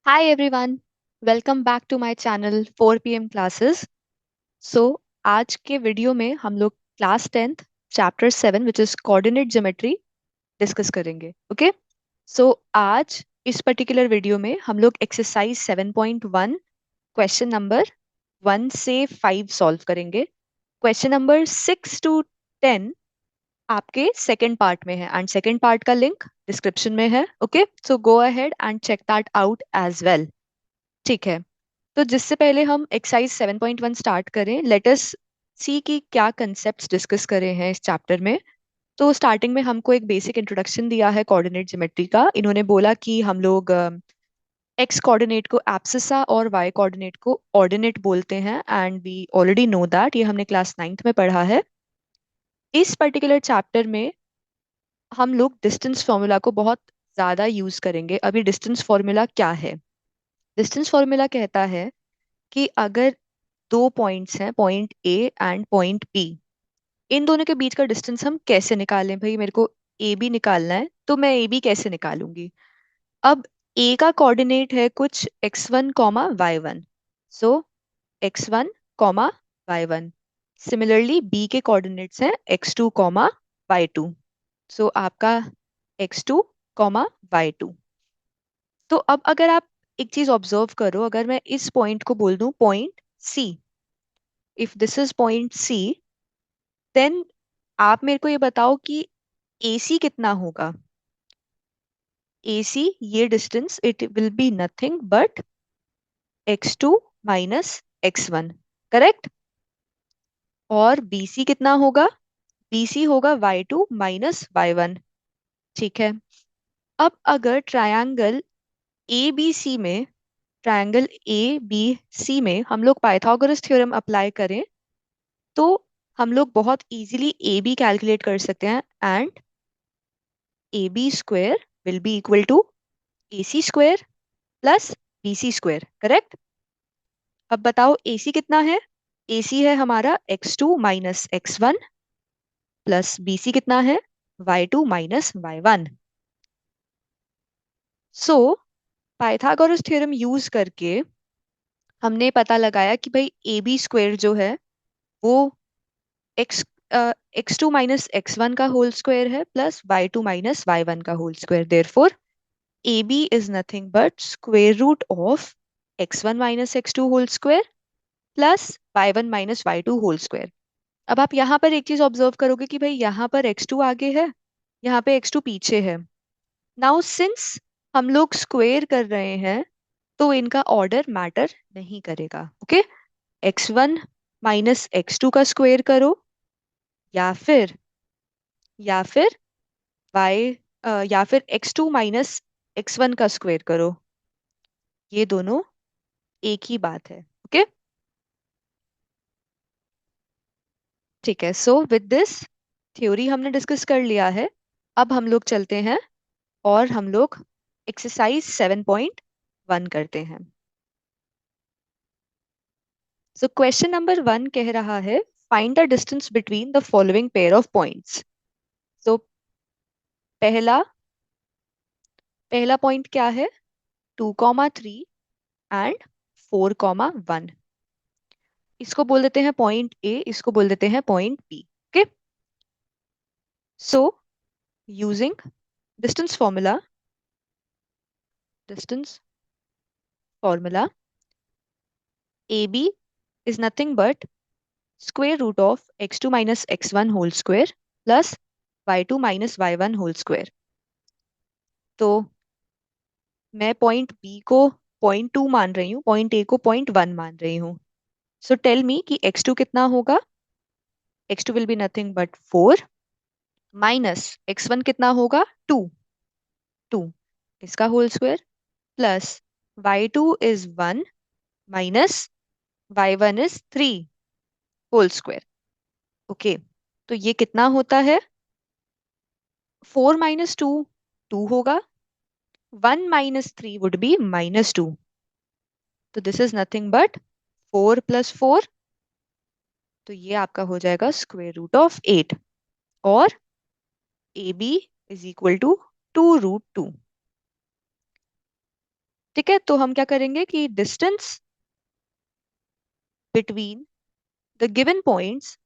Hi everyone, welcome back to my channel 4 p.m. classes. So आज के video में हम लोग class 10th chapter 7 which is coordinate geometry discuss करेंगे. Okay. सो आज इस पर्टिकुलर वीडियो में हम लोग एक्सरसाइज 7.1 क्वेश्चन नंबर 1 से 5 सॉल्व करेंगे. क्वेश्चन नंबर 6 to 10 आपके सेकंड पार्ट में है एंड सेकंड पार्ट का लिंक डिस्क्रिप्शन में है. Okay, so go ahead and check that out as well. ठीक है. तो जिससे पहले हम एक्सरसाइज 7.1 स्टार्ट करें, लेट अस सी कि क्या कंसेप्ट्स डिस्कस करे हैं इस चैप्टर में. तो स्टार्टिंग में हमको एक बेसिक इंट्रोडक्शन दिया है कोऑर्डिनेट ज्योमेट्री का. इन्होंने बोला कि हम लोग एक्स कोऑर्डिनेट को एब्सिसा और वाई कोऑर्डिनेट को ऑर्डिनेट बोलते हैं and we already know that. ये हमने क्लास 9th में पढ़ा है. इस पर्टिकुलर चैप्टर में हम लोग डिस्टेंस फॉर्मूला को बहुत ज्यादा यूज करेंगे. अभी डिस्टेंस फॉर्मूला क्या है? डिस्टेंस फॉर्मूला कहता है कि अगर दो पॉइंट्स हैं, point A and point B, इन दोनों के बीच का डिस्टेंस हम कैसे निकालें. भाई मेरे को ए बी निकालना है, तो मैं ए बी कैसे निकालूंगी? अब ए का कोऑर्डिनेट है कुछ x1 comma y1. So x1 comma y1. Similarly B के कोऑर्डिनेट्स हैं x2 कॉमा y2. सो आपका x2 कॉमा y2. तो अब अगर आप एक चीज ऑब्जर्व करो, अगर मैं इस पॉइंट को बोल दूं point C, if this is point C, then आप मेरे को ये बताओ कि AC कितना होगा. AC, ये distance, it will be nothing but x2 minus x1. Correct. और BC कितना होगा? BC होगा y2 माइनस y1. ठीक है. अब अगर ट्रायंगल ABC में, ट्रायंगल ABC में हम लोग पाइथागोरस थ्योरम अप्लाई करें, तो हम लोग बहुत इजीली AB कैलकुलेट कर सकते हैं and AB square will be equal to AC square plus BC square. Correct. अब बताओ AC कितना है? AC है हमारा x2 minus x1 plus BC कितना है? y2 minus y1. सो पाइथागोरस थ्योरम यूज करके हमने पता लगाया कि भाई AB स्क्वायर जो है वो x x2 माइनस x1 का होल स्क्वायर है प्लस y2 माइनस y1 का whole square. Therefore AB is nothing but square root of x1 minus x2 whole square plus y1 minus y2 whole square. अब आप यहाँ पर एक चीज observe करोगे कि भाई यहाँ पर x2 आगे है, यहाँ पे x2 पीछे है. नाउ सिंस हम लोग स्क्वेयर कर रहे हैं, तो इनका ऑर्डर मैटर नहीं करेगा. ओके. x1 माइनस x2 का स्क्वेयर करो, या फिर या फिर y या फिर x2 माइनस x1 का स्क्वेयर करो, ये दोनों एक ही बात है. ओके. ठीक है. सो विद दिस थ्योरी हमने डिस्कस कर लिया है. अब हम लोग चलते हैं और हम लोग एक्सरसाइज 7.1 करते हैं. सो क्वेश्चन नंबर 1 कह रहा है find the distance between the following pair of points. So पहला पहला पॉइंट क्या है? 2,3 एंड 4,1. इसको बोल देते हैं पॉइंट ए, इसको बोल देते हैं point B. Okay. So using distance formula, distance formula, AB is nothing but square root of x2 minus x1 whole square plus y2 minus y1 whole square. तो मैं पॉइंट बी को पॉइंट 2 मान रही हूँ, पॉइंट ए को point 1 मान रही हूँ. सो टेल मी कि x2 कितना होगा? x2 will be nothing but 4 minus x1 कितना होगा? 2. 2 इसका whole square plus y2 is 1 minus y1 is 3 whole square. Okay. तो ये कितना होता है? 4 माइनस 2 2 होगा. 1 माइनस 3 वुड बी माइनस 2. तो this is nothing but 4 plus 4. तो ये आपका हो जाएगा स्क्वायर रूट ऑफ 8. और A B is equal to 2 root 2. ठीक है, तो हम क्या करेंगे कि distance between the given points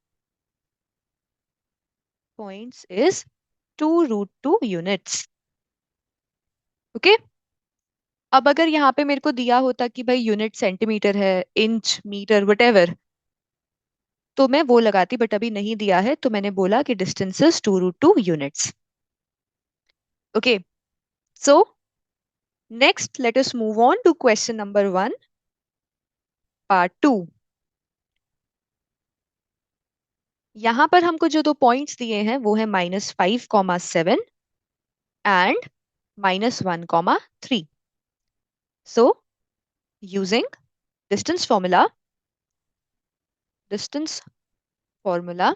is 2√2 units. Okay, अब अगर यहाँ पे मेरे को दिया होता कि भाई यूनिट सेंटीमीटर है, इंच, मीटर, वटेवर, तो मैं वो लगाती, बट अभी नहीं दिया है तो मैंने बोला कि distance is 2√2 units. Okay, so next let us move on to question number 1 part 2। यहाँ पर हमको जो दो पॉइंट्स दिए हैं वो है -5, 7 and -1, 3। So using distance formula distance formula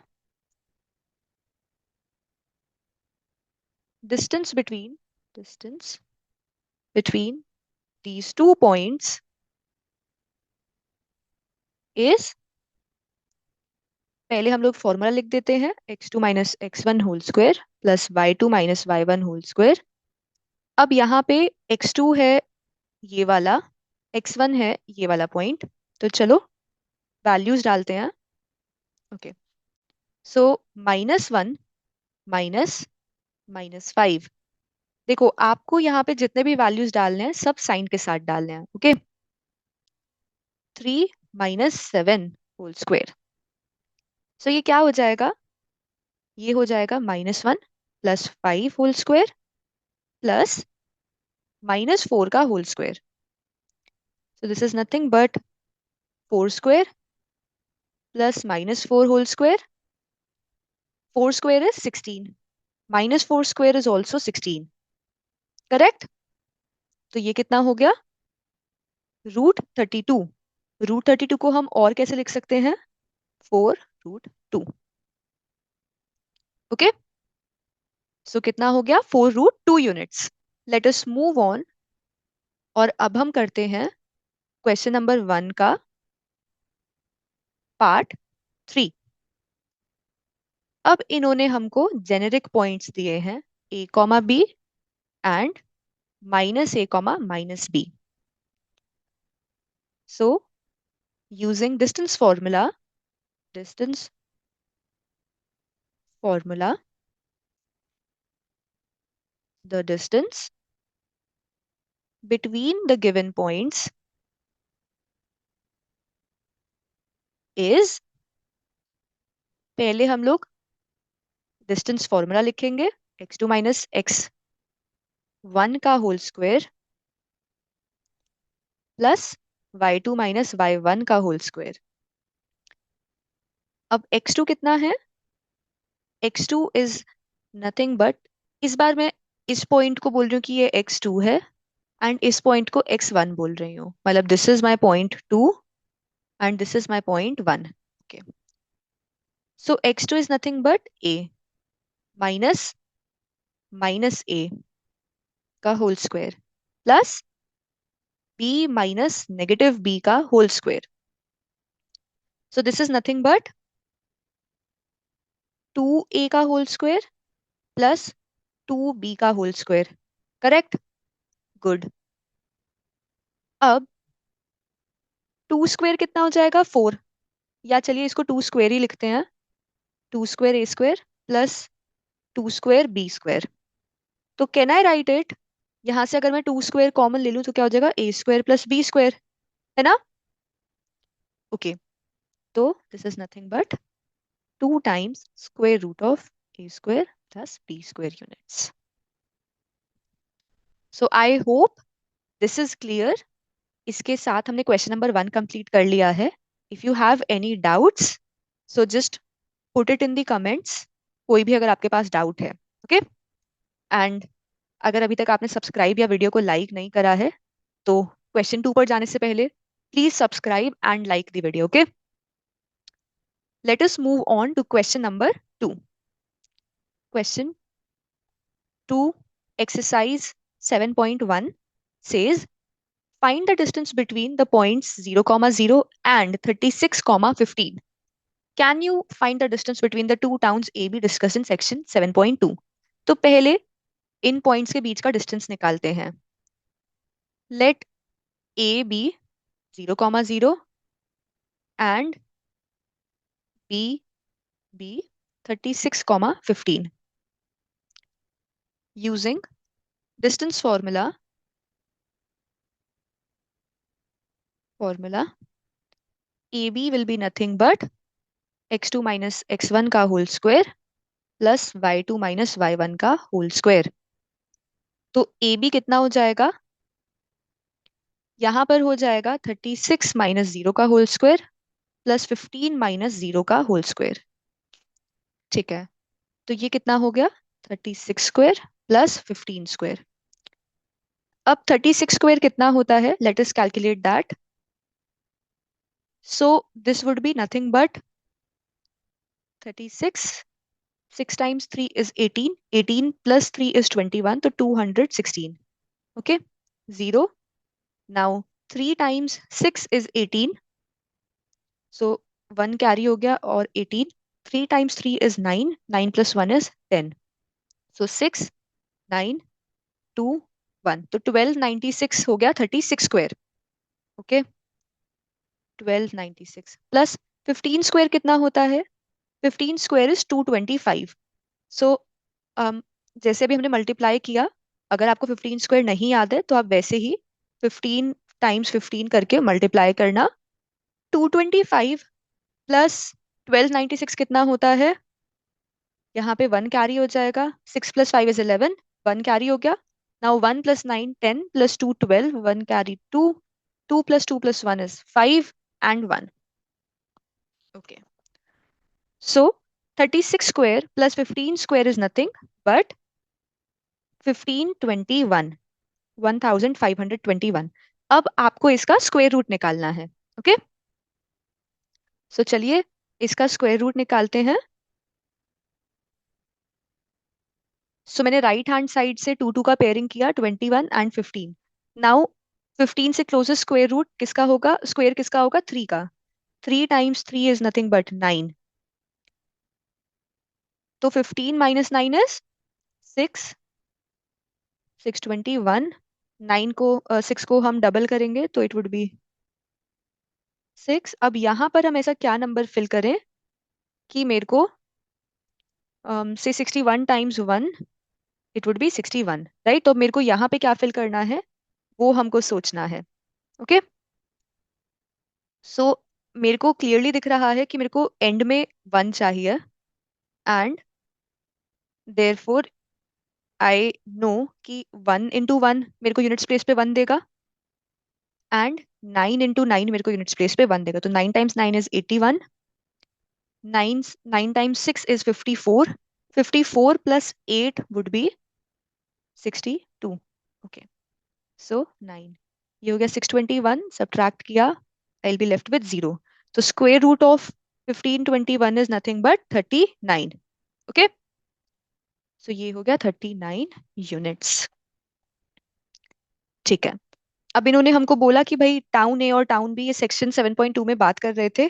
distance between distance between these two points is, पहले हम लोग फॉर्मूला लिख देते हैं, x2 - x1 whole square plus y2 - y1 whole square. अब यहाँ पे x2 है ये वाला, x1 है ये वाला पॉइंट, तो चलो वैल्यूज डालते हैं। ओके, सो -1 माइनस -5। देखो आपको यहाँ पे जितने भी वैल्यूज डालने हैं सब साइन के साथ डालने हैं। Okay, 3 - 7 whole square. सो ये क्या हो जाएगा, ये हो जाएगा -1 प्लस 5 होल स्क्वायर प्लस -4 का whole square. So this is nothing but 4 square plus -4 whole square. 4 square is 16, -4 square is also 16। Correct, तो ये कितना हो गया, √32। √32 को हम और कैसे लिख सकते हैं, 4√2। ओके, सो कितना हो गया, 4√2 units. Late us move on, और अब हम करते हैं क्वेश्चन नंबर 1 का पार्ट 3। अब इन्होंने हमको जेनेरिक पॉइंट्स दिए हैं a, b and -a, -b। So using distance formula the distance between the given points is, पहले हम लोग डिस्टेंस फॉर्मूला लिखेंगे, x2 - x1 का whole square plus y2 - y1 का होल स्क्वायर। अब x2 कितना है, x2 इज नथिंग बट, इस बार मैं इस पॉइंट को बोल रही हूँ कि ये x2 है एंड इस पॉइंट को x1 बोल रही हूँ, मतलब this is my point 2 and this is my point 1। Okay, so x2 is nothing but a minus -a का whole square plus b -b का whole square. So this is nothing but 2a का whole square plus 2b का whole square. Correct, good. अब 2 square कितना हो जाएगा, 4, या चलिए इसको 2 स्क्वायर ही लिखते हैं, 2 square a square plus 2 square b square. तो कैन आई राइट इट, यहां से अगर मैं 2 स्क्वायर कॉमन ले लूं तो क्या हो जाएगा, a square plus b square, है ना। ओके, तो this is nothing but 2 times √a² plus b² units. So I hope this is clear. इसके साथ हमने क्वेश्चन नंबर 1 कंप्लीट कर लिया है। If you have any doubts, so just put it in the comments, कोई भी अगर आपके पास डाउट है। ओके, एंड अगर अभी तक आपने सब्सक्राइब या वीडियो को लाइक नहीं करा है तो क्वेश्चन 2 पर जाने से पहले please subscribe and like the video. Okay, let us move on to question number 2। Question 2, exercise 7.1 says, find the distance between the points 0, 0 and 36, 15. Can you find the distance between the two towns AB discussed in section 7.2? तो पहले इन points के बीच का distance निकालते हैं। Let A B 0,0 and B B 36,15. Using distance formula AB will be nothing but x2 minus x1 का whole square plus y2 minus y1 का whole square. तो AB कितना हो जाएगा? यहाँ पर हो जाएगा 36 माइनस 0 का होल स्क्वायर प्लस 15 माइनस 0 का होल स्क्वायर। ठीक है, तो ये कितना हो गया? 36 स्क्वायर प्लस 15 स्क्वायर। अब 36 स्क्वायर कितना होता है? Let us calculate that. So this would B nothing but 36, 6 times 3 is 18, 18 plus 3 is 21, तो 216. Okay, 0. Now 3 times 6 is 18, so 1 carry हो गया और 18. 3 times 3 is 9, 9 plus 1 is 10. So 6, 9, 2, 1. तो 1296 हो गया 36 स्क्वायर। ओके, 1296 प्लस 15 स्क्वायर कितना होता है? 15 स्क्वायर इज 225. सो जैसे भी हमने मल्टीप्लाई किया, अगर आपको 15 स्क्वायर नहीं याद है तो आप वैसे ही 15 टाइम्स 15 करके मल्टीप्लाई करना। 225 प्लस 1296 कितना होता है? यहाँ पे 1 कैरी हो जाएगा। 6 प्लस 5 इज 11, 1 कैरी हो गया। Now 1 plus 9 10 plus 2 12, 1 carry 2, 2 plus 2 plus 1 is 5 and 1। Okay, so 36 square plus 15 square is nothing but 1521, 1521। अब आपको इसका स्क्वायर रूट निकालना है। ओके, सो चलिए इसका स्क्वायर रूट निकालते हैं। सो मैंने राइट हैंड साइड से 2 2 का पेयरिंग किया, 21 एंड 15। नाउ 15 से क्लोजेस्ट स्क्वायर रूट किसका होगा? स्क्वायर किसका होगा? 3 का। 3 टाइम्स 3 इज नथिंग बट 9, तो 15 माइनस 9 इज 6, 621। 9 को 6 को हम डबल करेंगे तो इट वुड बी 6। अब यहाँ पर हम ऐसा क्या नंबर फिल करें कि मेरे को से 61 times 1, it would be 61, right? तो मेरे को यहाँ पे क्या फिल करना है वो हमको सोचना है। ओके, सो मेरे को क्लियरली दिख रहा है कि मेरे को एंड में 1 चाहिए एंड देयरफॉर आई नो कि 1 इंटू 1 मेरे को यूनिट्स प्लेस पे 1 देगा एंड 9 इंटू 9 मेरे को यूनिट्स प्लेस पे 1 देगा। तो 9 times 9 is 81, 9 9 times 6 is 54, 54 plus 8 would be 62। Okay, so 9, ये हो गया 621, सब्ट्रैक्ट किया, I will be left with 0। तो square root of 1521 is nothing but 39। Okay, so ये हो गया 39 यूनिट्स। ठीक है, अब इन्होंने हमको बोला कि भाई टाउन ए और टाउन बी, ये सेक्शन 7.2 में बात कर रहे थे,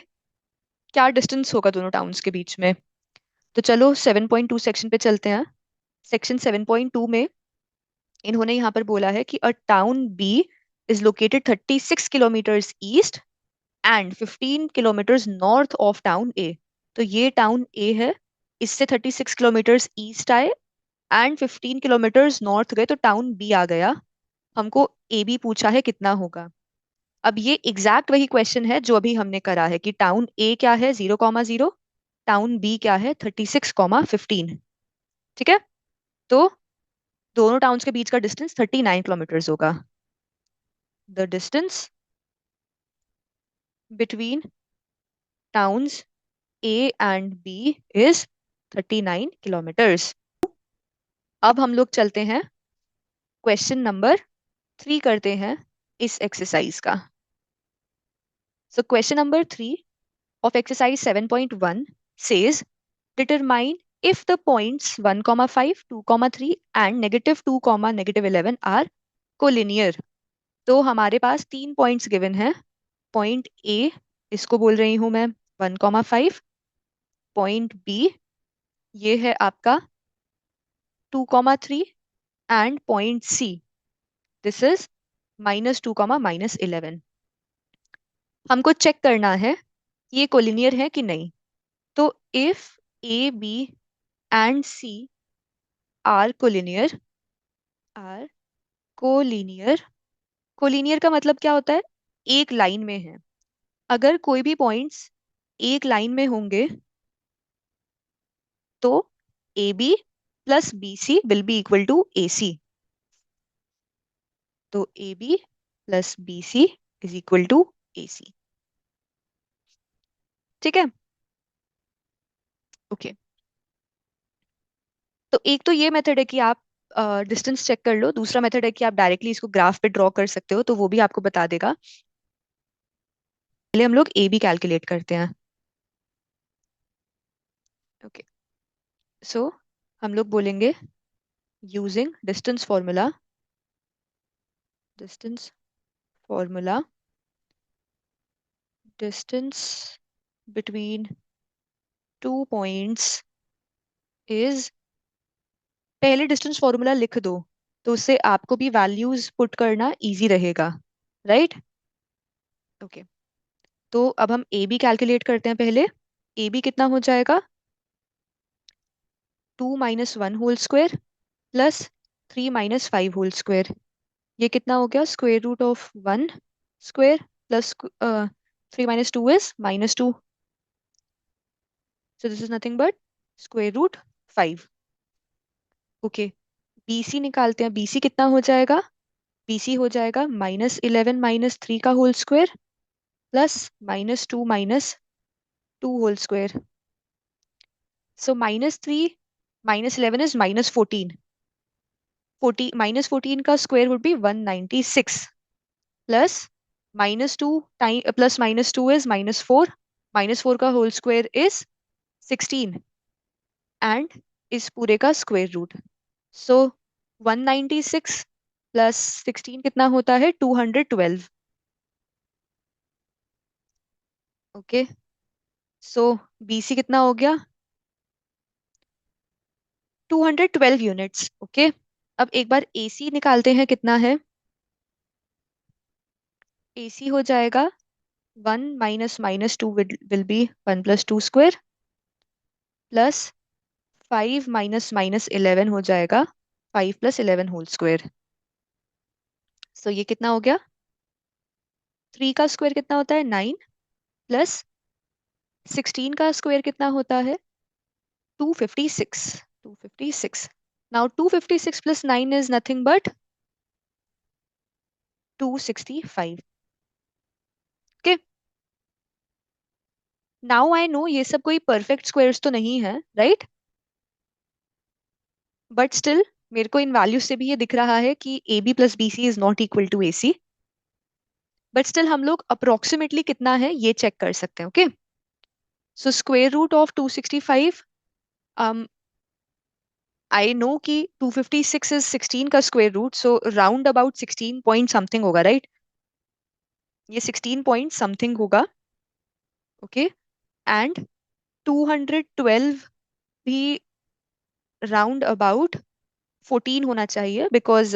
क्या डिस्टेंस होगा दोनों टाउन्स के बीच में। तो चलो 7.2 सेक्शन पे चलते हैं। सेक्शन 7.2 में इन्होंने यहाँ पर बोला है कि a town B is located 36 kilometres east and 15 kilometres north of town A. तो ये टाउन ए है, इससे 36 किलोमीटर्स ईस्ट आए एंड 15 किलोमीटर्स नॉर्थ गए, तो टाउन बी आ गया। हमको ए बी पूछा है कितना होगा। अब ये एग्जैक्ट वही क्वेश्चन है जो अभी हमने करा है कि टाउन ए क्या है 0,0, टाउन बी क्या है 36,15। ठीक है, तो दोनों टाउन्स के बीच का डिस्टेंस 39 किलोमीटर्स होगा। The distance between towns A and B is 39 kilometres. अब हम लोग चलते हैं क्वेश्चन नंबर 3 करते हैं इस एक्सरसाइज का। सो question number 3 of exercise 7.1 says determine if the points 1,5, 2,3 and -2, -11 are collinear। तो हमारे पास 3 पॉइंट्स गिवन है। पॉइंट ए, इसको बोल रही हूं मैं 1,5। पॉइंट बी, ये है आपका 2,3 and point C, this is -2, हमको चेक करना है कि ये कोलिनियर है कि नहीं। तो if A B and C are collinear, are collinear, collinear का मतलब क्या होता है? एक लाइन में है। अगर कोई भी पॉइंट्स एक लाइन में होंगे तो A B plus B C will be equal to A C. तो A B plus B C is equal to A C. ठीक है, ओके। तो एक तो ये मेथड है कि आप डिस्टेंस चेक कर लो, दूसरा मेथड है कि आप डायरेक्टली इसको ग्राफ पे ड्रॉ कर सकते हो, तो वो भी आपको बता देगा। पहले हम लोग ए बी कैलकुलेट करते हैं। ओके, सो हम लोग बोलेंगे using distance formula, distance between two points is, पहले डिस्टेंस फॉर्मूला लिख दो तो उससे आपको भी वैल्यूज पुट करना इजी रहेगा, राइट? ओके, तो अब हम ए बी कैलकुलेट करते हैं पहले। ए बी कितना हो जाएगा? 2 - 1 whole square plus 3 - 5 whole square. ये कितना हो गया? Square root of 1 square plus 3 - 2 is -2, so this is nothing but square root 5। Okay, BC निकालते हैं। बीसी कितना हो जाएगा? बीसी हो जाएगा -11 - 3 का whole square plus -2 - 2 whole square. So -3 - 11 is -14। 14 का square would be 196 plus -2 time plus -2 is -4, -4 का होल स्क्वायर इज 16 एंड इस पूरे का स्क्वायर रूट। सो 196 प्लस 16 कितना होता है? 212। ओके, सो बीसी कितना हो गया? 212 यूनिट्स। ओके, अब एक बार एसी निकालते हैं, कितना है? एसी हो जाएगा 1 - -2 विल बी 1 + 2 स्क्वायर प्लस 5 - -11 हो जाएगा 5 + 11 होल स्क्वायर। सो ये कितना हो गया? 3 का स्क्वायर कितना होता है? 9 प्लस 16 का स्क्वायर कितना होता है? 256। 256। Now 256 plus 9 is nothing but 265। Okay, now I know ये सब कोई परफेक्ट स्क्वायर्स तो नहीं है, राइट? बट स्टिल मेरे को इन वैल्यूज से भी ये दिख रहा है कि A B plus B C is not equal to A C. But still हम लोग अप्रोक्सीमेटली कितना है ये चेक कर सकते हैं। Okay, so square root of 265, I know कि 256 इज 16 का square root, so round about 16 point something होगा, राइट? ये 16 पॉइंट समथिंग होगा। ओके, एंड 212 भी राउंड अबाउट 14 होना चाहिए because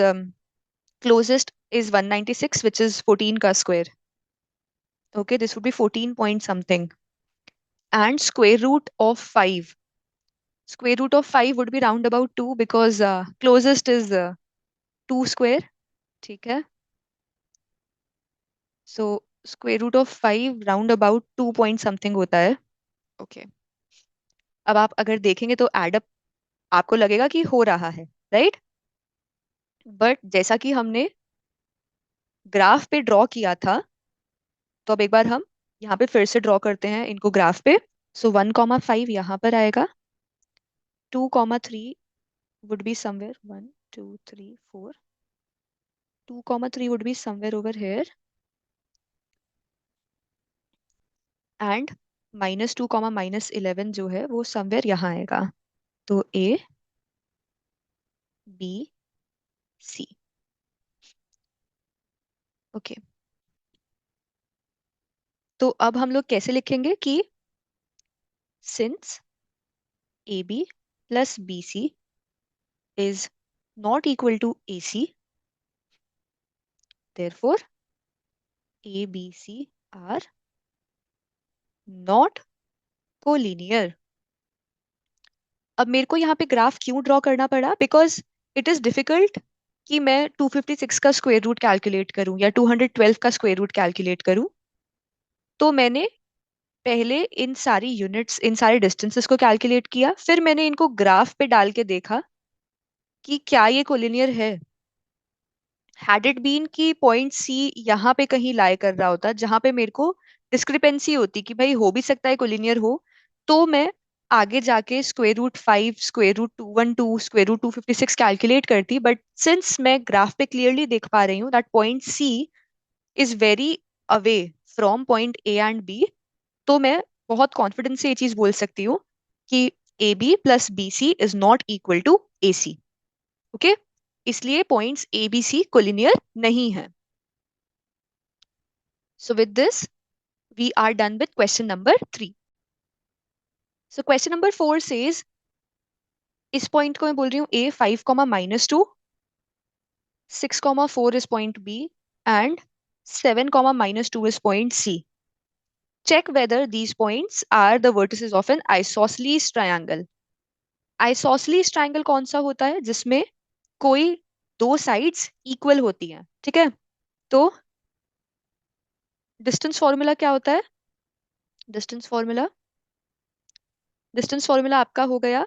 closest is 196 which is 14 का square. Okay, this would be 14 point something and square root of 5 would be round about 2 because closest is 2 square। ठीक है, so square root of 5 round about 2 point something होता है। Okay, अब आप अगर देखेंगे तो एडअप आपको लगेगा कि हो रहा है, राइट? बट जैसा कि हमने ग्राफ पे ड्रॉ किया था, तो अब एक बार हम यहाँ पे फिर से ड्रॉ करते हैं इनको ग्राफ पे। सो 1, 5 यहाँ पर आएगा, 2, 3 would be somewhere 1, 2, 3, 4, 2, 3 would be somewhere over here and -2, -11 जो है वो समवेयर यहाँ आएगा। तो ए बी सी। ओके, तो अब हम लोग कैसे लिखेंगे कि since A B plus B C is not equal to A C, therefore A B C are not collinear. अब मेरे को यहाँ पे ग्राफ क्यों ड्रॉ करना पड़ा, बिकॉज इट इज डिफिकल्ट कि मैं 256 का स्क्वायर रूट कैलकुलेट करूं या 212 का स्क्वायर रूट कैलकुलेट करूं। तो मैंने पहले इन सारी यूनिट्स, इन सारे डिस्टेंसेस को कैलकुलेट किया, फिर मैंने इनको ग्राफ पे डाल के देखा कि क्या ये कोलिनियर है। हैड इट बीन कि पॉइंट सी यहाँ पे कहीं लाई कर रहा होता जहां पे मेरे को डिस्क्रिपेंसी होती कि भाई हो भी सकता है कोलिनियर हो, तो मैं आगे जाके √5, √212, √256 कैलकुलेट करती। बट सिंस मैं ग्राफ पे क्लियरली देख पा रही हूँ that point C is very away from point A and B, तो मैं बहुत कॉन्फिडेंस से ये चीज बोल सकती हूँ कि A B plus B C is not equal to A C. Okay, इसलिए points A B C collinear नहीं है। So with this we are done with question number 3। So question number 4 says, इस पॉइंट को मैं बोल रही हूँ ए 5, -2, 6, 4 is point B and 7, -2 is point C. Check whether these points are the vertices of an isosceles triangle. Isosceles triangle कौन सा होता है? जिसमें कोई दो साइड्स इक्वल होती हैं, ठीक है। तो डिस्टेंस फॉर्मूला क्या होता है? डिस्टेंस फॉर्मूला डिस्टेंस फॉर्मूला आपका हो गया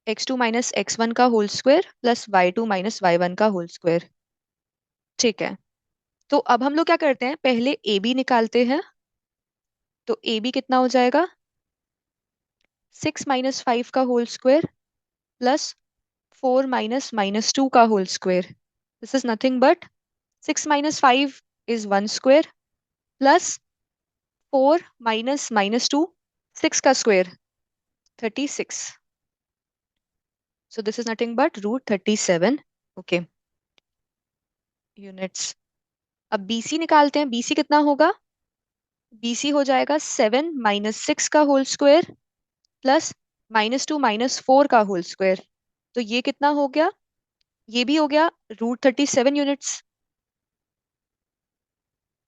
x2 - x1 का whole square plus y2 - y1 का होल स्क्वायर, ठीक है। तो अब हम लोग क्या करते हैं, पहले ए बी निकालते हैं। तो ए बी कितना हो जाएगा? 6 - 5 का होल स्क्वायर प्लस 4 - -2 का whole square. This is nothing but 6 - 5 is 1 square plus 4 - -2 6 का square 36। So this is nothing but √37। Okay, units. अब बीसी निकालते हैं। बीसी कितना होगा? बीसी हो जाएगा 7 - 6 का होल स्क्वायर प्लस -2 - 4 का होल स्क्वायर। तो ये कितना हो गया? ये भी हो गया √37 यूनिट्स।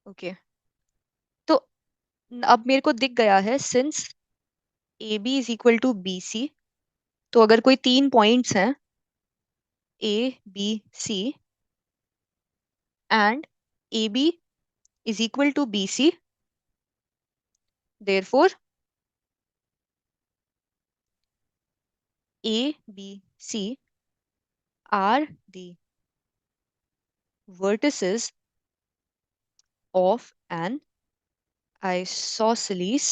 ओके, तो अब मेरे को दिख गया है since A B is equal to B C, तो अगर कोई तीन पॉइंट्स हैं A B C and A B is equal to B C, therefore A B C are the vertices of an isosceles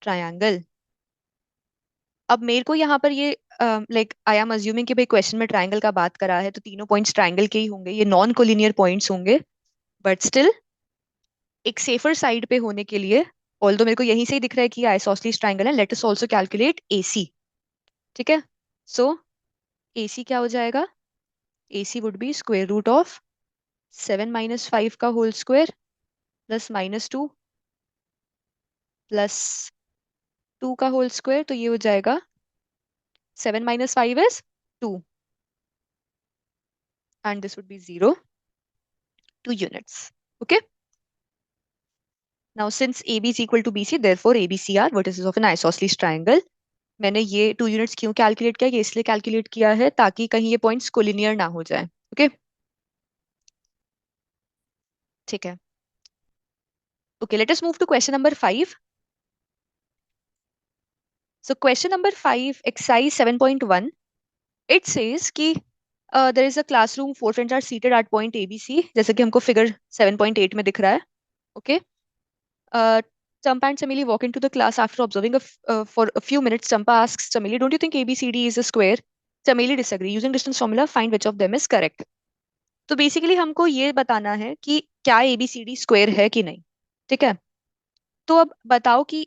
triangle। अब मेरे को यहाँ पर ये लाइक आई एम अज्यूमिंग कि भाई क्वेश्चन में ट्रायंगल का बात करा है, तो तीनों पॉइंट्स ट्रायंगल के ही होंगे, ये नॉन कोलिनियर पॉइंट्स होंगे। बट स्टिल एक सेफर साइड पे होने के लिए, ऑल्दो मेरे को यहीं से ही दिख रहा है कि आइसोसेलेस ट्रायंगल है, let us also calculate AC. ठीक है, सो एसी क्या हो जाएगा? AC would be square root of 7 - 5 का होल स्क्वायर प्लस -2 प्लस 2 का होल स्क्वायर। तो ये हो जाएगा 7 - 5 is 2 and this would be 0, 2 units. Okay. Now since AB is equal to BC, therefore ABC are vertices of an isosceles triangle. मैंने ये 2 units क्यों calculate किया? ये इसलिए कैलकुलेट किया है ताकि कहीं ये पॉइंट्स कोलिनियर ना हो जाए। ओके, ठीक है। Okay, let us move to question number 5। So question number 5, exercise 7.1, it says कि there is a classroom, 4 friends are seated at point ABC, जैसे कि हमको फिगर 7.8 में दिख रहा है। Okay, Champa and Chameli walk into the class after observing for a few minutes. Champa asks Chameli, "Don't you think ABCD is a square?" Chameli disagree. Using distance formula, find which of them is correct. तो basically हमको ये बताना है कि क्या ABCD square है कि नहीं। ठीक है, तो अब बताओ कि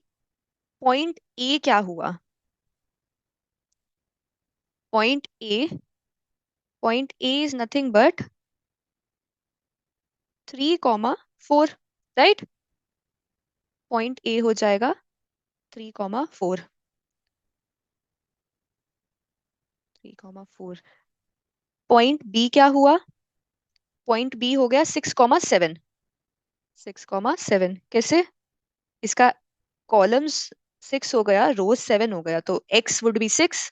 पॉइंट ए क्या हुआ। Point A point A is nothing but 3, 4, right. Point A हो जाएगा 3, 4, 3, 4। पॉइंट बी क्या हुआ? पॉइंट बी हो गया 6,7। 6,7 कैसे? इसका कॉलम्स 6 हो गया, रोज 7 हो गया, तो x would be 6,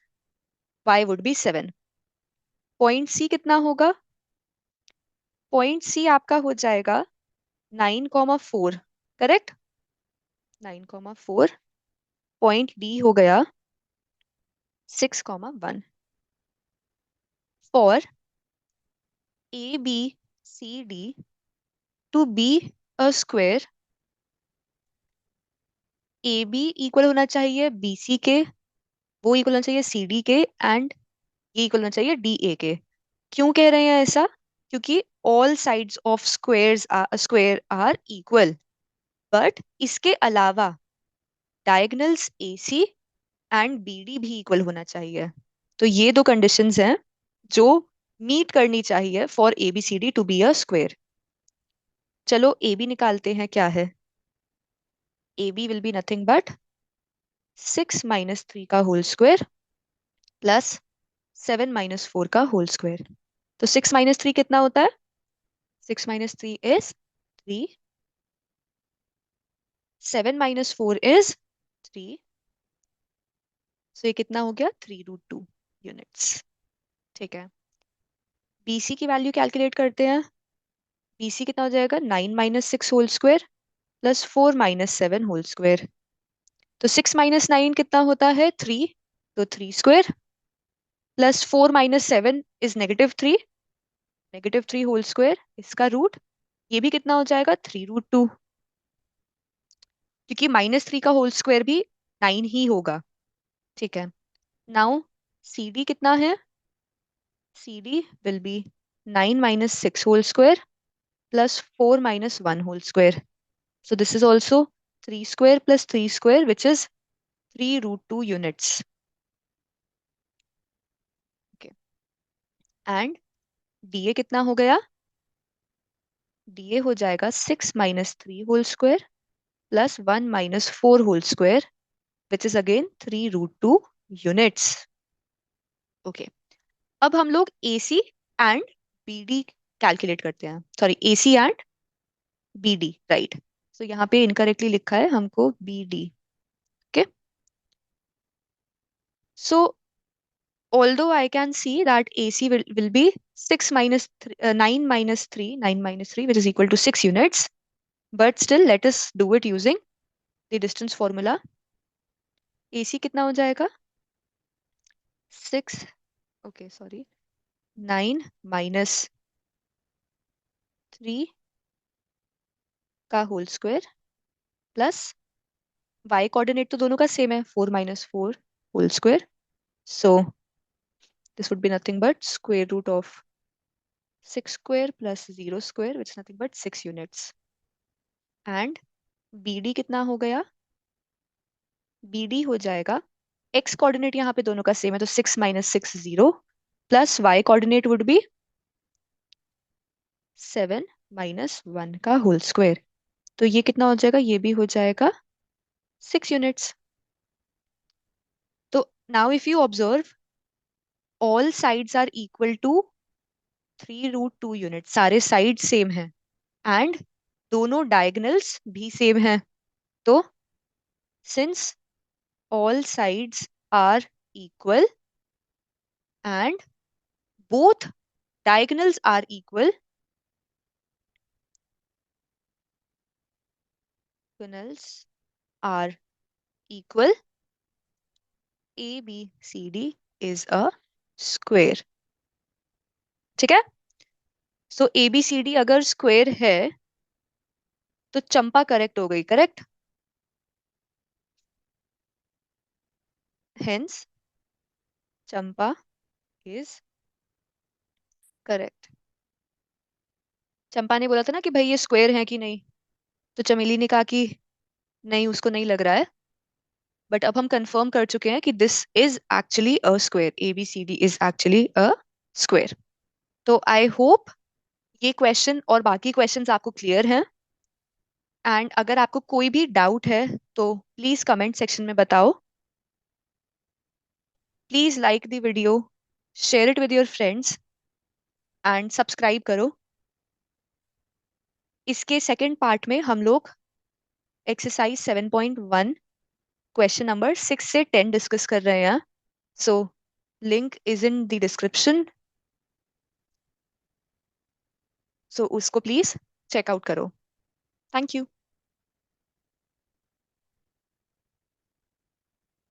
y would be 7। Point C कितना होगा? पॉइंट सी आपका हो जाएगा 9,4। करेक्ट? 9,4। पॉइंट डी हो गया 6,1। For A B C D to be a square, A B equal होना चाहिए बी सी के, वो इक्वल होना चाहिए सी डी के, एंड ये इक्वल होना चाहिए डी ए के। क्यों कह रहे हैं ऐसा? क्योंकि all sides of square are equal, but इसके अलावा diagonals A C and B D भी इक्वल होना चाहिए। तो ये दो कंडीशंस हैं जो मीट करनी चाहिए for A B C D to be a square. चलो ए बी निकालते हैं, क्या है? A B will be nothing but 6 - 3 का होल स्क्वायर प्लस 7 - 4 का होल स्क्वायर। तो 6 - 3 कितना होता है? 6 - 3 इज 3, 7 - 4 इज 3, सो ये कितना हो गया? 3√2 यूनिट्स। ठीक है, बीसी की वैल्यू कैलकुलेट करते हैं। बीसी कितना हो जाएगा? 9 - 6 whole square plus 4 - 7 whole square. तो 6 - 9 कितना होता है? 3, तो 3 square plus 4 - 7 is -3, -3 whole square, इसका रूट। ये भी कितना हो जाएगा? 3√2, क्योंकि -3 का होल स्क्वायर भी 9 ही होगा। ठीक है, नाउ सी डी कितना है? C D will be 9 - 6 whole square plus 4 - 1 whole square. So this is also 3 square plus 3 square, which is 3√2 units. Okay. And DA कितना हो गया? DA हो जाएगा 6 - 3 whole square plus 1 - 4 whole square, which is again 3√2 units. Okay. अब हम लोग AC and BD calculate करते हैं। Sorry, AC and BD, right. So यहाँ पे इनकरेक्टली लिखा है हमको BD। Okay, so although I can see that AC will be 6 minus 3, 9 minus 3, which is equal to 6 units. But still, let us do it using the distance formula. AC कितना हो जाएगा? 6, okay, sorry, 9 - 3 का whole square plus y coordinate तो दोनों का same है, 4 - 4 whole square. So this would be nothing but square root of 6 square plus 0 square, which is nothing but 6 units. And BD कितना हो गया? BD हो जाएगा, x कोऑर्डिनेट यहाँ पे दोनों का सेम है, तो 6 - 6 0 plus y coordinate would be 7 - 1 का होल स्क्वायर. तो ये कितना हो जाएगा? ये भी हो जाएगा 6 यूनिट्स. तो now if you observe, all sides are equal to 3√2 unit, सारे साइड सेम हैं एंड दोनों डायगोनल्स भी सेम हैं. तो since all sides are equal and both diagonals are equal, diagonals are equal, ABCD is a square. ठीक है, सो ABCD अगर square है तो चंपा करेक्ट हो गई. Correct, hence Champa is correct. Champa ने बोला था ना कि भाई ये स्क्वायर है कि नहीं, तो चमेली ने कहा कि नहीं, उसको नहीं लग रहा है. बट अब हम कंफर्म कर चुके हैं कि this is actually a square, ABCD is actually a square. तो आई होप ये क्वेश्चन और बाकी क्वेश्चंस आपको क्लियर हैं. एंड अगर आपको कोई भी डाउट है तो प्लीज कमेंट सेक्शन में बताओ. Please like the video, share it with your friends and subscribe करो. इसके सेकंड पार्ट में हम लोग एक्सरसाइज 7.1 क्वेश्चन नंबर 6 से 10 डिस्कस कर रहे हैं। So link is in the description, so उसको प्लीज चेकआउट करो। Thank you.